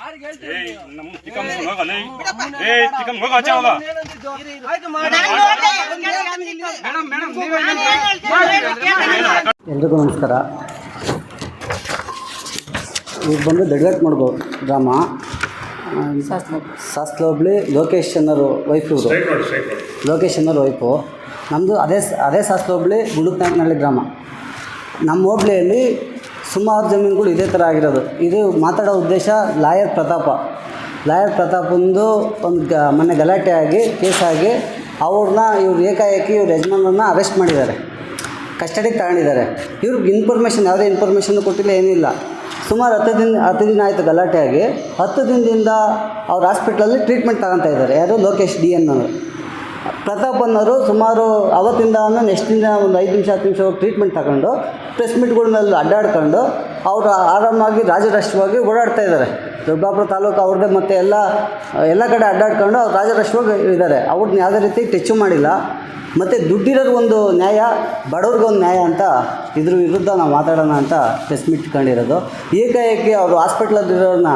ಎಲ್ರಿಗೂ ನಮಸ್ಕಾರ. ಈಗ ಬಂದು ದಡ್ಗಟ್ ಮಾಡ್ಗೋ ಗ್ರಾಮ, ಶಾಸ್ತ್ರ ಹೋಬಳಿ ಲೋಕೇಶ್ ಅನ್ನೋರು ವೈಫ್. ಇವರು ಲೋಕೇಶ್ ಅನ್ನೋರು ವೈಫು. ನಮ್ಮದು ಅದೇ ಶಾಸ್ತ್ರ ಹೋಬಳಿ ಗುಂಡುಕ್ನಾಯಕನಹಳ್ಳಿ ಗ್ರಾಮ. ನಮ್ಮ ಹೋಬಳಿಯಲ್ಲಿ ಸುಮಾರು ಜಮೀನುಗಳು ಇದೇ ಥರ ಆಗಿರೋದು. ಇದು ಮಾತಾಡೋ ಉದ್ದೇಶ ಲಾಯರ್ ಪ್ರತಾಪಂದು ಒಂದು ಮೊನ್ನೆ ಗಲಾಟೆ ಆಗಿ ಕೇಸಾಗಿ ಅವ್ರನ್ನ ಇವ್ರು ಏಕಾಏಕಿ ಇವ್ರ ಯಜಮಾನರನ್ನ ಅರೆಸ್ಟ್ ಮಾಡಿದ್ದಾರೆ, ಕಸ್ಟಡಿಗೆ ತಗೊಂಡಿದ್ದಾರೆ. ಇವ್ರಿಗೆ ಯಾವುದೇ ಇನ್ಫಾರ್ಮೇಷನ್ನು ಕೊಟ್ಟಿಲ್ಲ, ಏನಿಲ್ಲ. ಸುಮಾರು 10 ದಿನ ಆಯಿತು ಗಲಾಟೆ ಆಗಿ. 10 ದಿನದಿಂದ ಅವ್ರ ಹಾಸ್ಪಿಟ್ಲಲ್ಲಿ ಟ್ರೀಟ್ಮೆಂಟ್ ತಗೊತಾ ಇದ್ದಾರೆ. ಯಾರು? ಲೋಕೇಶ್ ಡಿ ಅನ್ನೋರು. ಪ್ರತಾಪ್ ಅನ್ನೋರು ಸುಮಾರು ಅವತ್ತಿಂದ ನೆಕ್ಸ್ಟ್ ದಿನ ಒಂದು 5 ನಿಮಿಷ 10 ನಿಮಿಷ ಹೋಗಿ ಟ್ರೀಟ್ಮೆಂಟ್ ತಗೊಂಡು ಪ್ರೆಸ್ ಮೀಟ್ಗಳನ್ನೆಲ್ಲ ಅಡ್ಡಾಡ್ಕೊಂಡು ಅವರು ಆರಾಮಾಗಿ ರಾಜರಾಷ್ಟ್ರವಾಗಿ ಓಡಾಡ್ತಾ ಇದ್ದಾರೆ. ದೊಡ್ಡಬಳ್ಳಾಪುರ ತಾಲೂಕು ಅವ್ರದ್ದೇ, ಮತ್ತು ಎಲ್ಲ ಕಡೆ ಅಡ್ಡಾಡ್ಕೊಂಡು ಅವ್ರು ರಾಜರಾಷ್ಟ್ರವಾಗಿ ಇದ್ದಾರೆ. ಅವ್ರನ್ನ ಯಾವುದೇ ರೀತಿ ಟಚ್ಚು ಮಾಡಿಲ್ಲ. ಮತ್ತು ದುಡ್ಡಿರೋರ್ಗೊಂದು ನ್ಯಾಯ, ಬಡವ್ರಿಗೊಂದು ನ್ಯಾಯ ಅಂತ ಇದ್ರ ವಿರುದ್ಧ ನಾವು ಮಾತಾಡೋಣ ಅಂತ ಪ್ರೆಸ್ ಮೀಟ್ ಇಟ್ಕೊಂಡಿರೋದು. ಏಕಾಏಕಿ ಅವರು ಹಾಸ್ಪಿಟ್ಲಲ್ಲಿರೋರನ್ನ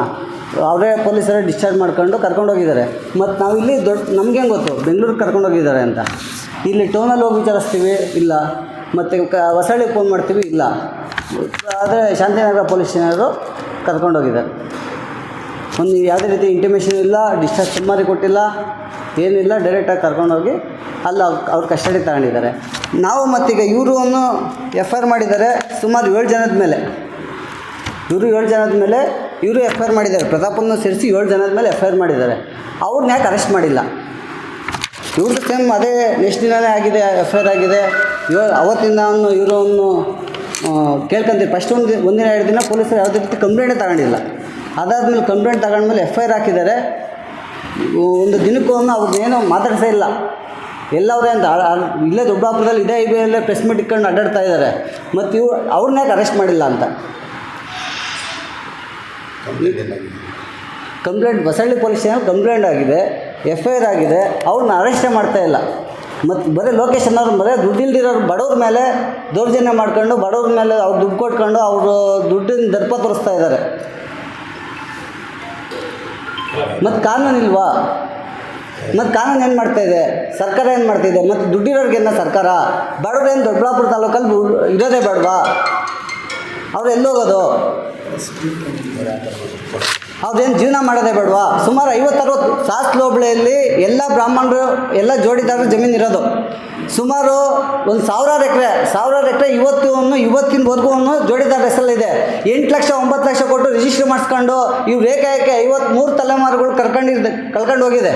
ಅವರೇ ಪೊಲೀಸರೇ ಡಿಸ್ಚಾರ್ಜ್ ಮಾಡ್ಕೊಂಡು ಕರ್ಕೊಂಡೋಗಿದ್ದಾರೆ. ಮತ್ತು ನಾವಿಲ್ಲಿ ನಮಗೇನು ಗೊತ್ತು ಬೆಂಗಳೂರಿಗೆ ಕರ್ಕೊಂಡೋಗಿದ್ದಾರೆ ಅಂತ. ಇಲ್ಲಿ ಟೌನಲ್ಲಿ ಹೋಗಿ ವಿಚಾರಿಸ್ತೀವಿ, ಇಲ್ಲ. ಮತ್ತು ಹೊಸಳ್ಳಿಗೆ ಫೋನ್ ಮಾಡ್ತೀವಿ, ಇಲ್ಲ. ಆದರೆ ಶಾಂತಿನಗರ ಪೊಲೀಸ್ ಸ್ಟೇಷನವರು ಕರ್ಕೊಂಡೋಗಿದ್ದಾರೆ. ಒಂದು ಯಾವುದೇ ರೀತಿ ಇಂಟಿಮೇಷನ್ ಇಲ್ಲ, ಡಿಸ್ಚಾರ್ಜ್ ಸುಮಾರಿ ಕೊಟ್ಟಿಲ್ಲ, ಏನಿಲ್ಲ. ಡೈರೆಕ್ಟಾಗಿ ಕರ್ಕೊಂಡೋಗಿ ಅಲ್ಲಿ ಅವ್ರ ಕಸ್ಟಡಿ ತಗೊಂಡಿದ್ದಾರೆ. ನಾವು ಮತ್ತೀಗ ಇವರನ್ನು FIR ಮಾಡಿದ್ದಾರೆ ಸುಮಾರು 7 ಜನದ ಮೇಲೆ. ಇವರು 7 ಜನದ ಮೇಲೆ ಇವರು FIR ಮಾಡಿದ್ದಾರೆ. ಪ್ರತಾಪನ್ನು ಸೇರಿಸಿ 7 ಜನದ ಮೇಲೆ FIR ಮಾಡಿದ್ದಾರೆ. ಅವ್ರನ್ನ ಯಾಕೆ ಅರೆಸ್ಟ್ ಮಾಡಿಲ್ಲ? ಇವ್ರದ್ದು ಸೇಮ್ ಅದೇ ನೆಕ್ಸ್ಟ್ ದಿನವೇ ಆಗಿದೆ, FIR ಆಗಿದೆ. ಅವತ್ತಿಂದ ಇವರನ್ನು ಕೇಳ್ಕೊಂತೀವಿ. ಫಸ್ಟ್ ಒಂದಿನ 2 ದಿನ ಪೊಲೀಸರು ಯಾವುದೇ ರೀತಿ ಕಂಪ್ಲೇಂಟೇ ತಗೊಂಡಿಲ್ಲ. ಅದಾದಮೇಲೆ ಕಂಪ್ಲೇಂಟ್ ತಗೊಂಡ್ಮೇಲೆ FIR ಹಾಕಿದ್ದಾರೆ. ಒಂದು ದಿನಕ್ಕೂ ಅವ್ರನ್ನೇನೋ ಮಾತಾಡ್ಸೇ ಇಲ್ಲ. ಎಲ್ಲವರೇ ಅಂತ ಇಲ್ಲೇ ದೊಡ್ಡಬಳ್ಳಾಪುರದಲ್ಲಿ ಇದೇ IBಯಲ್ಲೇ ಪ್ರೆಸ್ ಮೀಟ್ ಇಟ್ಕೊಂಡು ಅಡ್ಡಾಡ್ತಾ ಇದ್ದಾರೆ. ಮತ್ತು ಅವ್ರನ್ನ ಯಾಕೆ ಅರೆಸ್ಟ್ ಮಾಡಿಲ್ಲ ಅಂತ complaint Hosalli police station complaint ಆಗಿದೆ, FIR ಆಗಿದೆ. ಅವ್ರನ್ನ ಅರೆಸ್ಟೇ ಮಾಡ್ತಾಯಿಲ್ಲ. ಮತ್ತು ಬರೀ ಲೊಕೇಶನ್ ಅವ್ರು ಬರೀ ದುಡ್ಡಿಲ್ದಿರೋರು ಬಡವ್ರ ಮೇಲೆ ದೌರ್ಜನ್ಯ ಮಾಡ್ಕೊಂಡು, ಬಡವ್ರ ಮೇಲೆ ಅವ್ರು ದುಡ್ಡು ಕೊಟ್ಕೊಂಡು ಅವರು ದುಡ್ಡಿನ ದರ್ಪ ತೋರಿಸ್ತಾ ಇದ್ದಾರೆ. ಮತ್ತು ಕಾನೂನು ಇಲ್ವಾ? ಮತ್ತು ಕಾನೂನು ಏನು ಮಾಡ್ತಾಯಿದೆ? ಸರ್ಕಾರ ಏನು ಮಾಡ್ತಾಯಿದೆ? ಮತ್ತು ದುಡ್ಡಿರೋರಿಗೇನ ಸರ್ಕಾರ? ಬಡವ್ರೇನು ದೊಡ್ಡಬಳ್ಳಾಪುರ ತಾಲೂಕಲ್ಲಿ ಇರೋದೇ ಬೇಡವಾ? ಅವ್ರು ಎಲ್ಲೋಗೋದು? ಅವ್ರೇನು ಜೀವನ ಮಾಡೋದೇ ಬೇಡವಾ? ಸುಮಾರು 50-60 ಶಾಸ್ತ್ರ ಹೋಬಳಿಯಲ್ಲಿ ಎಲ್ಲ ಬ್ರಾಹ್ಮಣರು, ಎಲ್ಲ ಜೋಡಿದಾರರು ಜಮೀನು ಇರೋದು. ಸುಮಾರು ಒಂದು 1000 ಎಕರೆ ಇವತ್ತಿನವರೆಗೂ ಜೋಡಿದಾರ ಹೆಸರಲ್ಲಿದೆ. 8 ಲಕ್ಷ 9 ಲಕ್ಷ ಕೊಟ್ಟು ರಿಜಿಸ್ಟ್ರ್ ಮಾಡಿಸ್ಕೊಂಡು ಇವ್ರು ಏಕಾಏಕಿ 53 ತಲೆಮಾರುಗಳು ಕಳ್ಕೊಂಡು ಹೋಗಿದೆ.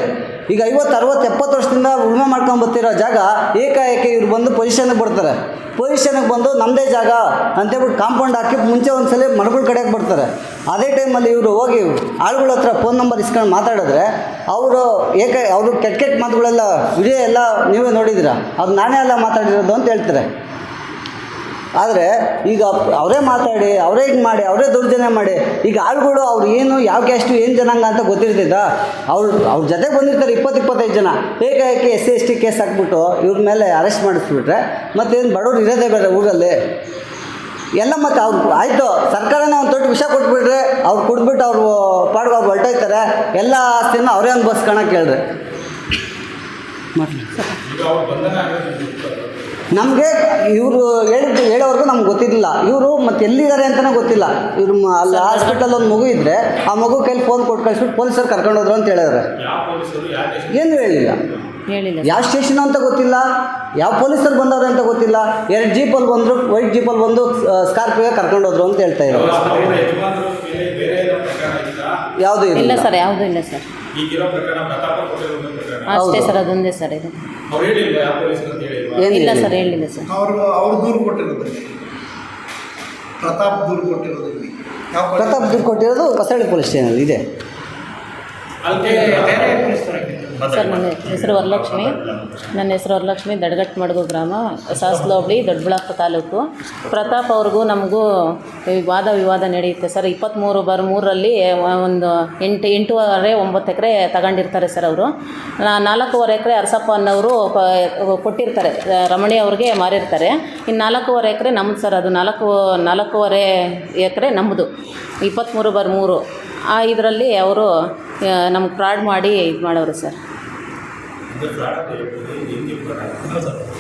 ಈಗ 50, 60, 70 ವರ್ಷದಿಂದ ಉಳುಮೆ ಮಾಡ್ಕೊಂಡು ಬರ್ತಿರೋ ಜಾಗ ಏಕಾಏಕಿ ಇವ್ರು ಬಂದು ಪೊಸಿಷನ್ಗೆ ಬರ್ತಾರೆ. ಪೊಸಿಷನ್ಗೆ ಬಂದು ನಮ್ಮದೇ ಜಾಗ ಅಂತೇಳ್ಬಿಟ್ಟು ಕಾಂಪೌಂಡ್ ಹಾಕಿ ಮುಂಚೆ ಒಂದು ಸಲ ಮರಗಳ ಕಡೆಗೆ ಬರ್ತಾರೆ. ಅದೇ ಟೈಮಲ್ಲಿ ಇವರು ಹೋಗಿ ಆಳುಗಳ ಹತ್ರ ಫೋನ್ ನಂಬರ್ ಇಸ್ಕೊಂಡು ಮಾತಾಡಿದ್ರೆ ಅವರು ಕೆಟ್ಟ ಮಾತುಗಳೆಲ್ಲ ವಿಡಿಯೋ ಎಲ್ಲ ನೀವೇ ನೋಡಿದ್ದೀರ, ಅದು ನಾನೇ ಎಲ್ಲ ಮಾತಾಡಿರೋದು ಅಂತ ಹೇಳ್ತಾರೆ. ಆದರೆ ಈಗ ಅವರೇ ಮಾತಾಡಿ, ಅವರೇ ಹಿಂಗೆ ಮಾಡಿ, ಅವರೇ ದೌರ್ಜನ್ಯ ಮಾಡಿ, ಈಗ ಆಳುಗಳು ಅವ್ರು ಏನು ಯಾವ ಕ್ಯಾಸ್ಟು ಏನು ಜನಾಂಗ ಅಂತ ಗೊತ್ತಿರ್ತಿದ್ದ? ಅವ್ರ ಜೊತೆಗೆ ಬಂದಿರ್ತಾರೆ 20-25 ಜನ. ಏಕಾಏಕಿ SC/ST ಕೇಸ್ ಹಾಕ್ಬಿಟ್ಟು ಇವ್ರ ಮೇಲೆ ಅರೆಸ್ಟ್ ಮಾಡಿಸ್ಬಿಟ್ರೆ ಮತ್ತೇನು ಬಡವ್ರು ಇರೋದೇ ಬೇರೆ ಊರಲ್ಲಿ ಎಲ್ಲ. ಮತ್ತು ಅವ್ರು ಆಯಿತು, ಸರ್ಕಾರನೇ ಒಂದು ದೊಡ್ಡ ವಿಷಯ ಕೊಟ್ಬಿಟ್ರೆ ಅವ್ರು ಕೊಟ್ಬಿಟ್ಟು ಅವ್ರು ಪಾಡ್ಗೆ ಅವ್ರು ಹೊರಟೋಯ್ತಾರೆ. ಎಲ್ಲ ಆಸ್ತಿನ ಅವರೇ ಅನುಭವಿಸ್ಕೊಳಕ್ಕೆ ಹೇಳ್ರಿ. ನಮಗೆ ಇವರು ಹೇಳೋವರೆಗೂ ನಮ್ಗೆ ಗೊತ್ತಿರಲಿಲ್ಲ. ಇವರು ಮತ್ತು ಎಲ್ಲಿದ್ದಾರೆ ಅಂತಲೇ ಗೊತ್ತಿಲ್ಲ. ಇವರು ಅಲ್ಲಿ ಹಾಸ್ಪಿಟಲ್ ಒಂದು ಮಗು ಇದ್ದರೆ ಆ ಮಗು ಕೈಲಿ ಫೋನ್ ಕೊಟ್ಟು ಕಳಿಸ್ಬಿಟ್ಟು ಪೊಲೀಸರು ಕರ್ಕೊಂಡೋದ್ರು ಅಂತ ಹೇಳಿದ್ರೆ ಏನು ಹೇಳಿಲ್ಲ. ಯಾವ ಸ್ಟೇಷನ್ ಅಂತ ಗೊತ್ತಿಲ್ಲ, ಯಾವ ಪೊಲೀಸರು ಬಂದವ್ರೆ ಅಂತ ಗೊತ್ತಿಲ್ಲ. 2 ಜೀಪಲ್ಲಿ ಬಂದರು, ವೈಟ್ ಜೀಪಲ್ಲಿ ಬಂದು ಸ್ಕಾರ್ಪಿಯೋ ಕರ್ಕೊಂಡೋದ್ರು ಅಂತ ಹೇಳ್ತಾ ಇದ್ದಾರೆ. ಯಾವುದೂ ಇಲ್ಲ ಸರ್, ಯಾವುದೂ ಇಲ್ಲ ಸರ್. ಅಷ್ಟೇ ಸರ್, ಅದೊಂದೇ ಸರ್. ಇದು ಏನಿಲ್ಲ ಸರ್, ಹೇಳಿಲ್ಲ ಸರ್. ಅವರು ದೂರು ಕೊಟ್ಟಿರೋದು ಪ್ರತಾಪ್ ದೂರು ಕೊಟ್ಟಿರೋದು ಹೊಸಳ್ಳಿ ಪೊಲೀಸ್ ಸ್ಟೇಷನ್ ಇದೆ. ಸರ್, ನನ್ನ ಹೆಸರು ವರಲಕ್ಷ್ಮಿ. ದಡ್ಗಟ್ ಮಡ್ಗು ಗ್ರಾಮ, ಶಾಸ್ತ್ರ ಹೋಬಳಿ, ದೊಡ್ಡಬಳ್ಳಾಪುರ ತಾಲೂಕು. ಪ್ರತಾಪ್ ಅವ್ರಿಗೂ ನಮಗೂ ವಾದ ವಿವಾದ ನಡೆಯುತ್ತೆ ಸರ್. 23/3ರಲ್ಲಿ ಒಂದು 8.5-9 ಎಕರೆ ತಗೊಂಡಿರ್ತಾರೆ ಸರ್. ಅವರು 4.25 ಎಕರೆ ಅರಸಪ್ಪ ಅನ್ನೋರು ಕೊಟ್ಟಿರ್ತಾರೆ, ರಮಣಿ ಅವ್ರಿಗೆ ಮಾರಿರ್ತಾರೆ. ಇನ್ನು 4.25 ಎಕರೆ ನಮ್ಮದು ಸರ್. ಅದು 4.25 ಎಕರೆ ನಮ್ಮದು. 23/3 ಆ ಇದರಲ್ಲಿ ಅವರು ನಮ್ಗೆ ಫ್ರಾಡ್ ಮಾಡಿ ಇದು ಮಾಡೋರು ಸರ್.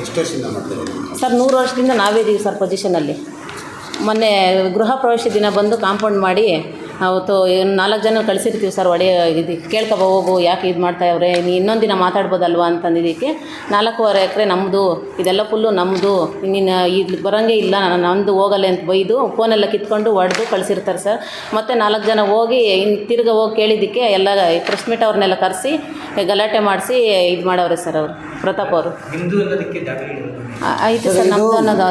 ಎಷ್ಟು ವರ್ಷದಿಂದ ಮಾಡ್ತಾರೆ ಸರ್ 100 ವರ್ಷದಿಂದ ನಾವೇ ಇದ್ದೀವಿ ಸರ್ ಪೊಸಿಷನಲ್ಲಿ. ಮೊನ್ನೆ ಗೃಹ ಪ್ರವೇಶ ದಿನ ಬಂದು ಕಾಂಪೌಂಡ್ ಮಾಡಿ ಅವತ್ತು 4 ಜನ ಕಳಿಸಿರ್ತೀವಿ ಸರ್. ಇದು ಕೇಳ್ಕೊಬ ಹೋಗು, ಯಾಕೆ ಇದು ಮಾಡ್ತಾಯಿವ್ರೆ, ನೀ ಇನ್ನೊಂದು ದಿನ ಮಾತಾಡ್ಬೋದಲ್ವಾ ಅಂತಂದಿದ್ದಕ್ಕೆ 4.5 ಎಕರೆ ನಮ್ಮದು, ಇದೆಲ್ಲ ಫುಲ್ಲು ನಮ್ಮದು, ನೀನು ಇಲ್ಲಿ ಬರೋಂಗೆ ಇಲ್ಲ, ನಮ್ಮದು ಹೋಗಲ್ಲ ಅಂತ ಬೈದು ಫೋನೆಲ್ಲ ಕಿತ್ಕೊಂಡು ಹೊಡೆದು ಕಳಿಸಿರ್ತಾರೆ ಸರ್. ಮತ್ತು 4 ಜನ ಹೋಗಿ ಇನ್ನು ತಿರ್ಗಿ ಹೋಗಿ ಕೇಳಿದ್ದಕ್ಕೆ ಎಲ್ಲ ಪ್ರೆಸ್ ಮೀಟ್ ಅವ್ರನ್ನೆಲ್ಲ ಕರೆಸಿ ಗಲಾಟೆ ಮಾಡಿಸಿ ಇದು ಮಾಡವ್ರೆ ಸರ್ ಅವರು, ಪ್ರತಾಪ್ ಅವರು. ಆಯಿತು ಸರ್, ನಮ್ಮದು ಅನ್ನೋದು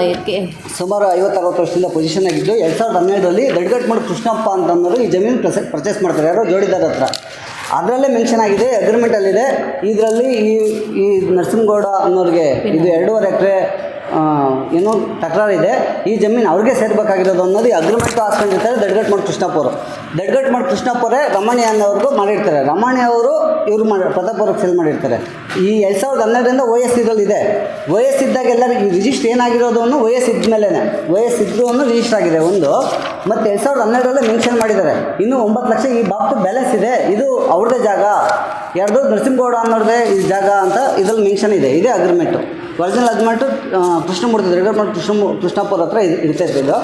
ಸುಮಾರು 50-60 ವರ್ಷದಿಂದ ಪೊಸಿಷನ್ ಆಗಿದ್ದು 2012ರಲ್ಲಿ ದಡ್ಗಟ್ಮಡ್ ಕೃಷ್ಣಪ್ಪ ಅಂತಂದರು ಈ ಜಮೀನು ಪರ್ಚೇಸ್ ಮಾಡ್ತಾರೆ, ಯಾರೋ ಜೋಡಿದಾರ ಹತ್ರ. ಅದರಲ್ಲೇ ಮೆನ್ಷನ್ ಆಗಿದೆ, ಅಗ್ರಿಮೆಂಟಲ್ಲಿದೆ. ಇದರಲ್ಲಿ ಈ ನರಸಿಂಹಗೌಡ ಅನ್ನೋರಿಗೆ ಇದು 2.5 ಎಕರೆ ಏನೋ ತಕರಾರಿದೆ, ಈ ಜಮೀನು ಅವ್ರಿಗೆ ಸೇರಬೇಕಾಗಿರೋದು ಅನ್ನೋದು ಈ ಅಗ್ರಿಮೆಂಟು ಹಾಸ್ಕೊಂಡಿರ್ತಾರೆ ದಡ್ಗಟ್ಮಡ್ ಕೃಷ್ಣಪ್ಪ ಅವರು. ದಡ್ಗಟ್ಮಡ್ ಕೃಷ್ಣಪ್ಪ ಅವರೇ ರಮಣಿ ಅನ್ನೋರ್ಗೂ ಮಾಡಿರ್ತಾರೆ. ರಮಣಿ ಅವರು ಇವರು ಪ್ರತಾಪ್ ಅವ್ರಿಗೆ ಸೇಲ್ ಮಾಡಿರ್ತಾರೆ. ಈ 2012ರಿಂದ OS ಇದರಲ್ಲಿದೆ. OS ಇದ್ದಾಗ ಎಲ್ಲರೂ ಈ ರಿಜಿಸ್ಟ್ರ್ ಏನಾಗಿರೋದು ಅನ್ನೋ OS ಇದ್ಮೇಲೆ OS ಇದ್ದು ಅನ್ನೋ ರಿಜಿಸ್ಟ್ರ್ ಆಗಿದೆ ಒಂದು. ಮತ್ತು 2012ರಲ್ಲೇ ಮೆನ್ಷನ್ ಮಾಡಿದ್ದಾರೆ. ಇನ್ನೂ 9 ಲಕ್ಷ ಈ ಬಾಕ್ತು ಬ್ಯಾಲೆನ್ಸ್ ಇದೆ, ಇದು ಅವ್ರದ್ದೇ ಜಾಗ, ಯಾರ್ದು ನರಸಿಂಹಗೌಡ ಅನ್ನೋರದೇ ಈ ಜಾಗ ಅಂತ ಇದರಲ್ಲಿ ಮೆನ್ಷನ್ ಇದೆ. ಇದೇ ಅಗ್ರಿಮೆಂಟು, ಒರಿಜಿನಲ್ ಅಗ್ರಿಮೆಂಟು ಕೃಷ್ಣಮೂರ್ತಿ ದಡ್ಗಟ್ಮಡ್ ಕೃಷ್ಣಪ್ಪ ಅವ್ರ ಹತ್ರ ಇರ್ತೈತೆ. ಇದು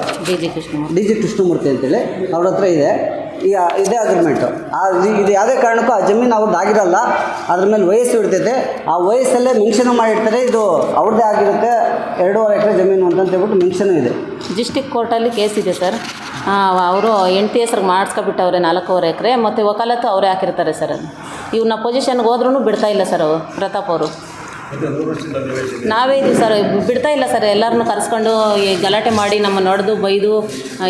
ಡಿ ಜಿ ಕೃಷ್ಣಮೂರ್ತಿ ಅಂತೇಳಿ ಅವ್ರ ಹತ್ರ ಇದೆ. ಇದೇ ಅಗ್ರಿಮೆಂಟು. ಇದು ಯಾವುದೇ ಕಾರಣಕ್ಕೂ ಆ ಜಮೀನು ಅವ್ರದ್ದು ಆಗಿರಲ್ಲ, ಅದ್ರ ಮೇಲೆ ವಯಸ್ಸು ಇರ್ತೈತೆ. ಆ ವಯಸ್ಸಲ್ಲೇ ಮೆನ್ಷನು ಮಾಡಿರ್ತಾರೆ, ಇದು ಅವ್ರದ್ದೇ ಆಗಿರುತ್ತೆ 2.5 ಎಕರೆ ಜಮೀನು ಅಂತೇಳ್ಬಿಟ್ಟು ಮೆನ್ಷನು ಇದೆ. ಡಿಸ್ಟಿಕ್ ಕೋರ್ಟಲ್ಲಿ ಕೇಸ್ ಇದೆ ಸರ್. ಅವರು ಹೆಂಡತಿ ಹೆಸ್ರಿಗೆ ಮಾಡಿಸ್ಕೊಬಿಟ್ಟವ್ರೆ 4.5 ಎಕರೆ, ಮತ್ತು ವಕಾಲತ್ತು ಅವರೇ ಹಾಕಿರ್ತಾರೆ ಸರ್. ಅದು ಇವ್ನ ಪೊಸಿಷನ್ಗೆ ಹೋದ್ರೂ ಬಿಡ್ತಾ ಇಲ್ಲ ಸರ್ ಅವರು, ಪ್ರತಾಪ್ ಅವರು. ನಾವೇ ಇದ್ದೀವಿ ಸರ್, ಬಿಡ್ತಾ ಇಲ್ಲ ಸರ್. ಎಲ್ಲರನ್ನೂ ಕರೆಸ್ಕೊಂಡು ಈ ಗಲಾಟೆ ಮಾಡಿ ನಮ್ಮ ನೋಡ್ದು ಬೈದು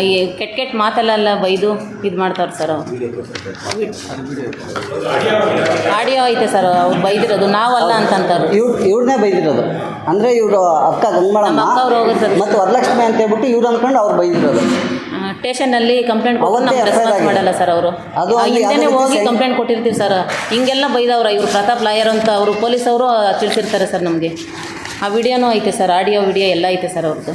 ಈ ಕೆಟ್ಟ ಮಾತೆಲ್ಲ ಬೈದು ಇದು ಮಾಡ್ತಾರೆ ಸರ್. ಅವ್ರು ಆಡಿಯೋ ಐತೆ ಸರ್, ಅವ್ರು ಬೈದಿರೋದು ನಾವಲ್ಲ ಅಂತಂತಾರೆ. ಇವ್ರನ್ನೇ ಬೈದಿರೋದು ಅಂದರೆ ಇವರು ಅಕ್ಕ ಗಂಗಮ್ಮಳಮ್ಮ ಅವ್ರು ಹೋಗಿರ್ತಾರೆ ಮತ್ತು ವರಲಕ್ಷ್ಮಿ ಅಂತ ಹೇಳ್ಬಿಟ್ಟು ಇವ್ರು ಅಂದ್ಕೊಂಡು ಅವ್ರು ಬೈದಿರೋದು. ಸ್ಟೇಷನಲ್ಲಿ ಕಂಪ್ಲೇಂಟ್ ಕೊಟ್ಟು ರೆಸ್ಪಾನ್ಸ್ ಮಾಡಲ್ಲ ಸರ್ ಅವರು. ಹಿಂದೆನೇ ಹೋಗಿ ಕಂಪ್ಲೇಂಟ್ ಕೊಟ್ಟಿರ್ತೀವಿ ಸರ್. ಹಿಂಗೆಲ್ಲ ಬೈದವ್ರ ಇವರು ಪ್ರತಾಪ್ ಲಾಯರ್ ಅಂತ ಅವರು ಪೊಲೀಸವರು ತಿಳಿಸಿರ್ತಾರೆ ಸರ್ ನಮಗೆ. ಆ ವಿಡಿಯೋನೂ ಐತೆ ಸರ್, ಆಡಿಯೋ ವಿಡಿಯೋ ಎಲ್ಲ ಐತೆ ಸರ್ ಅವ್ರದ್ದು.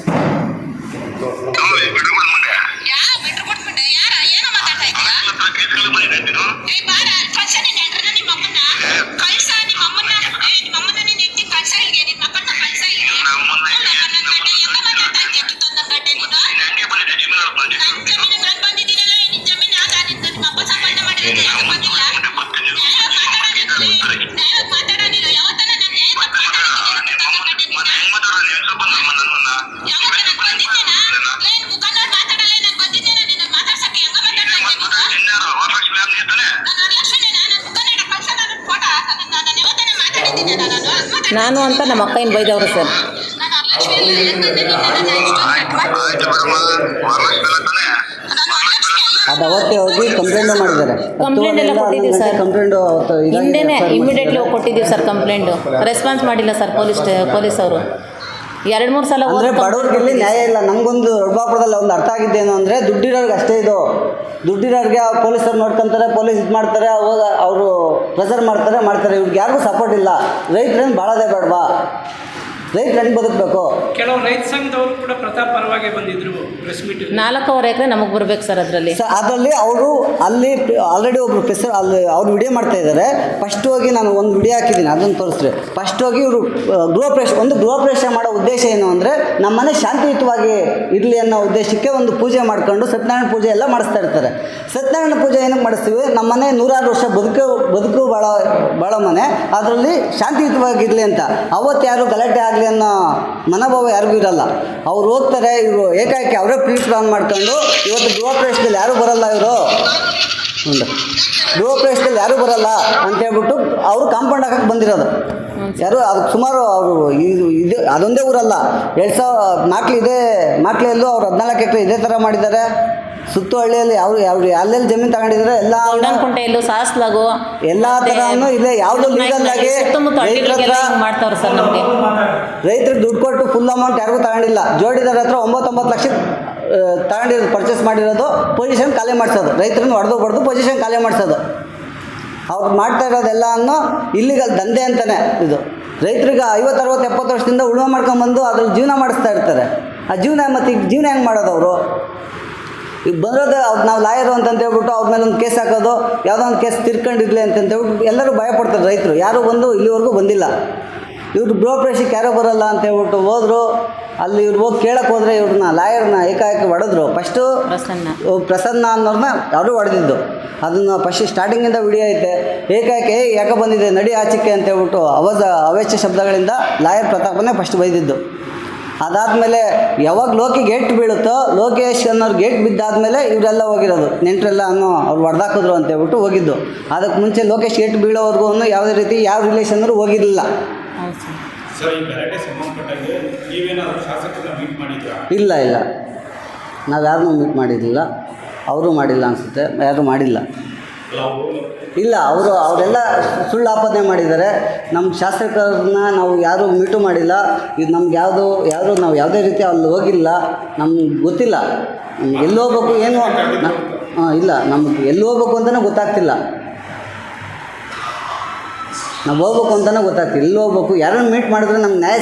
ನಾನು ಅಂತ ನಮ್ಮ ಅಕ್ಕ ಏನು ಬೈದವರು ಸರ್. ಅದು ಅವತ್ತೇ ಹೋಗಿ ಕಂಪ್ಲೇಂಟು ಮಾಡಿದ್ದಾರೆ. ಕಂಪ್ಲೇಂಟ್ ಎಲ್ಲ ಕೊಟ್ಟಿದ್ದೀವಿ ಸರ್. ಕಂಪ್ಲೇಂಟು ಹಿಂದೆನೇ ಇಮಿಡಿಯೇಟ್ಲಿ ಹೋಗಿ ಕೊಟ್ಟಿದ್ದೀವಿ ಸರ್ ಕಂಪ್ಲೇಂಟು. ರೆಸ್ಪಾನ್ಸ್ ಮಾಡಿಲ್ಲ ಸರ್ ಪೊಲೀಸವರು. 2-3 ಸಲ ಅಂದರೆ ಬಡವ್ರಿಗೆ ಇಲ್ಲಿ ನ್ಯಾಯ ಇಲ್ಲ. ನಮಗೊಂದು ದೊಡ್ಡಬಳ್ಳಾಪುರದಲ್ಲಿ ಒಂದು ಅರ್ಥ ಆಗಿದ್ದೇನು ಅಂದರೆ ದುಡ್ಡಿರೋರಿಗೆ ಅಷ್ಟೇ ಇದು. ದುಡ್ಡಿರೋರಿಗೆ ಪೊಲೀಸರು ನೋಡ್ಕೊತಾರೆ, ಪೊಲೀಸ್ ಇದು ಮಾಡ್ತಾರೆ, ಅವಾಗ ಅವರು ಪ್ರೆಸರ್ ಮಾಡ್ತಾರೆ. ಇವ್ರಿಗೆ ಯಾರಿಗೂ ಸಪೋರ್ಟ್ ಇಲ್ಲ. ರೈತರೇನು ಬಾಳೋದೇ ಬೇಡವಾ? ರೈತರು ಹೆಂಗೆ ಬದುಕಬೇಕು? ಕೆಲವು ರೈತ ಸಂಘದವರು ಕೂಡ ಪ್ರತಾಪ್ ಪರವಾಗಿ ಬಂದಿದ್ರು ಪ್ರೆಸ್ ಮೀಟ್. 4.5 ಎಕರೆ ನಮಗೆ ಬರಬೇಕು ಸರ್. ಅದರಲ್ಲಿ ಅವರು ಅಲ್ಲಿ ಆಲ್ರೆಡಿ ಒಬ್ಬರು ಅಲ್ಲಿ ಅವ್ರು ವಿಡಿಯೋ ಮಾಡ್ತಾ ಇದ್ದಾರೆ. ಫಸ್ಟ್ ಹೋಗಿ ನಾನು ಒಂದು ವಿಡಿಯೋ ಹಾಕಿದ್ದೀನಿ, ಅದನ್ನು ತೋರಿಸ್ರಿ. ಫಸ್ಟ್ ಹೋಗಿ ಇವರು ಗೃಹ ಪ್ರವೇಶ ಮಾಡೋ ಉದ್ದೇಶ ಏನು ಅಂದರೆ ನಮ್ಮ ಮನೆ ಶಾಂತಿಯುತವಾಗಿ ಇರಲಿ ಅನ್ನೋ ಉದ್ದೇಶಕ್ಕೆ ಒಂದು ಪೂಜೆ ಮಾಡ್ಕೊಂಡು ಸತ್ಯನಾರಾಯಣ ಪೂಜೆ ಎಲ್ಲ ಮಾಡಿಸ್ತಾ ಇರ್ತಾರೆ. ಸತ್ಯನಾರಾಯಣ ಪೂಜೆ ಏನಕ್ಕೆ ಮಾಡಿಸ್ತೀವಿ? ನಮ್ಮ ಮನೆ 106 ವರ್ಷ ಬದುಕು ಭಾಳ ಮನೆ, ಅದರಲ್ಲಿ ಶಾಂತಿಯುತವಾಗಿರಲಿ ಅಂತ. ಅವತ್ತು ಯಾರು ಗಲಾಟೆ ಆಗಲಿ ಅನ್ನೋ ಮನೋಭಾವ ಯಾರಿಗೂ ಇರಲ್ಲ. ಅವ್ರು ಹೋಗ್ತಾರೆ, ಇವರು ಏಕಾಏಕಿ ಅವರೇ ಪ್ರೀಟ್ ಆನ್ ಮಾಡ್ಕೊಂಡು ಇವತ್ತು ಗೃಹ ಪ್ರವೇಶದಲ್ಲಿ ಯಾರೂ ಬರಲ್ಲ, ಗೃಹ ಪ್ರವೇಶದಲ್ಲಿ ಯಾರೂ ಬರಲ್ಲ ಅಂತೇಳ್ಬಿಟ್ಟು ಅವರು ಕಾಂಪೌಂಡ್ ಹಾಕಕ್ಕೆ ಬಂದಿರೋದು. ಯಾರು ಅದಕ್ಕೆ ಸುಮಾರು ಅವರು ಇದು ಅದೊಂದೇ ಊರಲ್ಲ, 2004 ಮಾಕ್ಲಿಯಲ್ಲೂ ಅವ್ರು 14 ಎಕರೆ ಇದೇ ಥರ ಮಾಡಿದ್ದಾರೆ. ಸುತ್ತು ಹಳ್ಳಿಯಲ್ಲಿ ಅಲ್ಲೆಲ್ಲಿ ಜಮೀನು ತಗೊಂಡಿದ್ದಾರೆ ಎಲ್ಲ ಸಾಸ್ಲಾಗು ಎಲ್ಲ ಥರನೂ ಇದೆ. ಯಾವುದೋ ಲೀಗಲ್ಲಾಗಿ ಮಾಡ್ತಾವ್ರೆ ಸರ್. ನಮಗೆ ರೈತರಿಗೆ ದುಡ್ಡು ಕೊಟ್ಟು ಫುಲ್ ಅಮೌಂಟ್ ಯಾರಿಗೂ ತಗೊಂಡಿಲ್ಲ. ಜೋಡಿದಾರ ಹತ್ರ 9 ಲಕ್ಷ ತಗೊಂಡಿರೋದು, ಪರ್ಚೇಸ್ ಮಾಡಿರೋದು, ಪೊಸಿಷನ್ ಖಾಲಿ ಮಾಡಿಸೋದು, ರೈತರನ್ನು ಹೊಡೆದು ಪೊಸಿಷನ್ ಖಾಲಿ ಮಾಡಿಸೋದು. ಅವ್ರು ಮಾಡ್ತಾ ಇರೋದೆಲ್ಲ ಅನ್ನೋ ಇಲ್ಲಿಗಲ್ ದಂಧೆ ಅಂತಲೇ ಇದು. ರೈತರಿಗೆ 50, 60, 70 ವರ್ಷದಿಂದ ಉಳುಮೆ ಮಾಡ್ಕೊಂಬಂದು ಅದ್ರಲ್ಲಿ ಜೀವನ ಮಾಡಿಸ್ತಾ ಇರ್ತಾರೆ. ಆ ಜೀವನ ಮತ್ತು ಈಗ ಜೀವನ ಹೆಂಗೆ ಮಾಡೋದು ಅವರು? ಈಗ ಬಂದಿರೋದು ಅವ್ರು ನಾವು ಲಾಯರು ಅಂತಂತೇಳ್ಬಿಟ್ಟು ಅವ್ರ ಮೇಲೆ ಒಂದು ಕೇಸ್ ಹಾಕೋದು, ಯಾವುದೋ ಒಂದು ಕೇಸ್ ತಿರ್ಕೊಂಡಿರ್ಲಿ ಅಂತಂತೇಳ್ಬಿಟ್ಟು ಎಲ್ಲರೂ ಭಯಪಡ್ತಾರೆ ರೈತರು. ಯಾರೂ ಬಂದು ಇಲ್ಲಿವರೆಗೂ ಬಂದಿಲ್ಲ. ಇವ್ರು ಗೃಹಪ್ರವೇಶಕ್ಕೆ ಯಾರೋ ಬರೋಲ್ಲ ಅಂತೇಳ್ಬಿಟ್ಟು ಹೋದರು. ಅಲ್ಲಿ ಇವ್ರು ಹೋಗಿ ಕೇಳಕ್ಕೆ ಹೋದರೆ ಇವ್ರನ್ನ ಲಾಯರ್ನ ಏಕಾಏಕಿ ಹೊಡೆದ್ರು. ಫಸ್ಟು ಪ್ರಸನ್ನ ಅನ್ನೋರನ್ನ ಅವರು ಹೊಡೆದಿದ್ದು. ಅದನ್ನು ಫಸ್ಟ್ ಸ್ಟಾರ್ಟಿಂಗಿಂದ ವಿಡಿಯೋ ಐತೆ. ಏಕಾಏಕಿ ಯಾಕೆ ಬಂದಿದೆ ನಡಿ ಆಚೆಗೆ ಅಂತೇಳ್ಬಿಟ್ಟು ಅವೇಚ್ಯ ಶಬ್ದಗಳಿಂದ ಲಾಯರ್ ಪ್ರತಾಪನೇ ಫಸ್ಟ್ ಬೈದಿದ್ದು. ಅದಾದಮೇಲೆ ಯಾವಾಗ ಲೋಕಿ ಗೇಟ್ ಬೀಳುತ್ತೋ, ಲೋಕೇಶ್ ಅನ್ನೋರು ಗೇಟ್ ಬಿದ್ದಾದಮೇಲೆ ಇವರೆಲ್ಲ ಹೋಗಿರೋದು. ನೆಂಟರೆಲ್ಲ ಅವ್ರು ಹೊಡೆದಾಕಿದ್ರು ಅಂತೇಳ್ಬಿಟ್ಟು ಹೋಗಿದ್ದು. ಅದಕ್ಕೆ ಮುಂಚೆ ಲೋಕೇಶ್ ಗೇಟ್ ಬೀಳೋವರೆಗೂ ಯಾವುದೇ ರೀತಿ ಯಾವ ರಿಲೇಷನ್ನರು ಹೋಗಿರಲಿಲ್ಲ. ಹೌದು ಸರ್. ಸರ್, ಈ ಗಲಾಟೆ ಸಂಬಂಧಪಟ್ಟಾಗೆ ನೀವೇನಾದರೂ ಶಾಸಕರನ್ನ ಮೀಟ್ ಮಾಡಿದ್ರಾ? ಇಲ್ಲ, ನಾವು ಯಾರನ್ನೂ ಮೀಟ್ ಮಾಡಿರಲಿಲ್ಲ. ಅವರು ಮಾಡಿಲ್ಲ ಅನಿಸುತ್ತೆ, ಯಾರೂ ಮಾಡಿಲ್ಲ. ಇಲ್ಲ, ಅವರೆಲ್ಲ ಸುಳ್ಳು ಆಪಾದನೆ ಮಾಡಿದ್ದಾರೆ. ನಮ್ಮ ಶಾಸಕರನ್ನ ನಾವು ಯಾರೂ ಮೀಟು ಮಾಡಿಲ್ಲ. ಇದು ನಮ್ಗೆ ನಾವು ಯಾವುದೇ ರೀತಿ ಅಲ್ಲಿ ಹೋಗಿಲ್ಲ. ನಮ್ಗೆ ಗೊತ್ತಿಲ್ಲ ನಮ್ಗೆ ಎಲ್ಲಿ ಹೋಗ್ಬೇಕು ಏನು. ಇಲ್ಲ, ನಮ್ಗೆ ಎಲ್ಲಿ ಹೋಗ್ಬೇಕು ಅಂತಲೇ ಗೊತ್ತಾಗ್ತಿಲ್ಲ. ನಾವು ಹೋಗ್ಬೇಕು ಅಂತಲೇ ಗೊತ್ತಾಗ್ತಿಲ್ಲ. ಎಲ್ಲಿ ಹೋಗ್ಬೇಕು, ಯಾರನ್ನು ಮೀಟ್ ಮಾಡಿದ್ರೆ ನಮ್ಗೆ ನ್ಯಾಯ